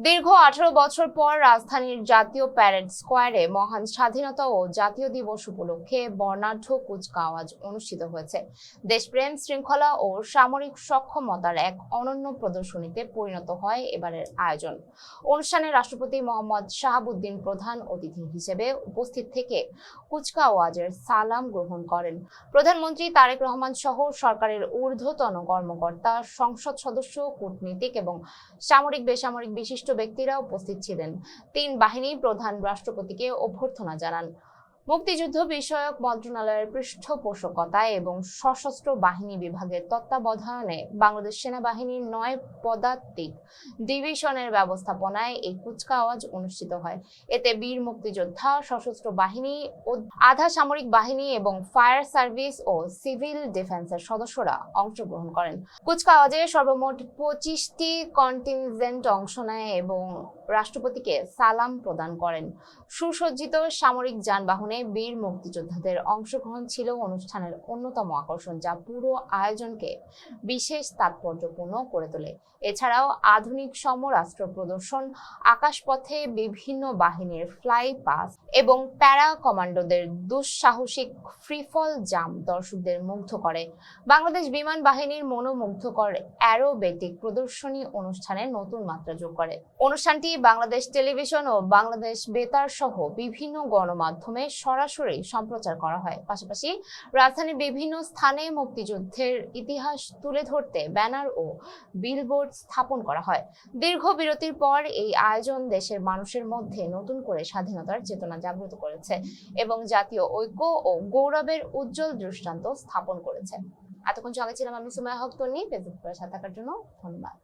দীর্ঘ 18 বছর পর রাজধানীর জাতীয় প্যারেড স্কয়ারে মহান স্বাধীনতা ও জাতীয় দিবস উপলক্ষে বর্ণাঢ্য কুচকাওয়াজ অনুষ্ঠিত হয়েছে। দেশপ্রেম, শৃঙ্খলা ও সামরিক সক্ষমতার এক অনন্য প্রদর্শনীতে পরিণত হয় এবারের আয়োজন। অনুষ্ঠানে রাষ্ট্রপতি মোহাম্মদ শাহাবুদ্দিন প্রধান অতিথি হিসেবে উপস্থিত থেকে কুচকাওয়াজের সালাম গ্রহণ করেন। প্রধানমন্ত্রী তারেক রহমান সহ সরকারের ঊর্ধ্বতন কর্মকর্তা, সংসদ সদস্য, কূটনীতিক এবং সামরিক বেসামরিক বিশিষ্ট ব্যক্তিরা উপস্থিত ছিলেন। তিন বাহিনী প্রধান রাষ্ট্রপতিকে অভ্যর্থনা জানান। মুক্তিযুদ্ধ বিষয়ক মন্ত্রণালয়ের পৃষ্ঠপোষকতায় এবং সশস্ত্র বাহিনী বিভাগের তত্ত্বাবধানে বাংলাদেশ সেনাবাহিনীর 9 পদাতিক ডিভিশনের ব্যবস্থাপনায় এই কুচকাওয়াজ অনুষ্ঠিত হয়। এতে বীর মুক্তিযোদ্ধা, সশস্ত্র বাহিনী, আধা সামরিক বাহিনী এবং ফায়ার সার্ভিস ও সিভিল ডিফেন্সের সদস্যরা অংশগ্রহণ করেন। কুচকাওয়াজে সর্বমোট 25টি কন্টিনজেন্ট অংশ নেয় এবং রাষ্ট্রপতিকে সালাম প্রদান করেন। সুসজ্জিত সামরিক যানবাহনে বীর মুক্তিযোদ্ধাদের অংশগ্রহণ ছিল অনুষ্ঠানের অন্যতম আকর্ষণ, যা পুরো আয়োজনকে বিশেষ তাৎপর্যপূর্ণ করে তোলে। এছাড়াও আধুনিক সমরাস্ত্র প্রদর্শন, আকাশপথে বিভিন্ন বাহিনীর ফ্লাই পাস এবং প্যারা কমান্ডোদের দুঃসাহসিক ফ্রিফল জাম্প দর্শকদের মুগ্ধ করে। বাংলাদেশ বিমান বাহিনীর মনোমুগ্ধকর অ্যারোবেটিক প্রদর্শনী অনুষ্ঠানে নতুন মাত্রা যোগ করে। অনুষ্ঠানটি বাংলাদেশ টেলিভিশন ও বাংলাদেশ বেতার সহ বিভিন্ন গণমাধ্যমে সরাসরি সম্প্রচার করা হয়। পাশাপাশি রাজধানীর বিভিন্ন স্থানে মুক্তিযুদ্ধের ইতিহাস তুলে ধরতে ব্যানার ও বিলবোর্ড স্থাপন করা হয়। দীর্ঘ বিরতির পর এই আয়োজন দেশের মানুষের মধ্যে নতুন করে স্বাধীনতার চেতনা জাগ্রত করেছে এবং জাতীয় ঐক্য ও গৌরবের উজ্জ্বল দৃষ্টান্ত স্থাপন করেছে। এতক্ষণ সঙ্গে ছিলাম আমি সুমাইয়া হক তন্নি। ফেসবুক পেজে সাথে থাকার জন্য ধন্যবাদ।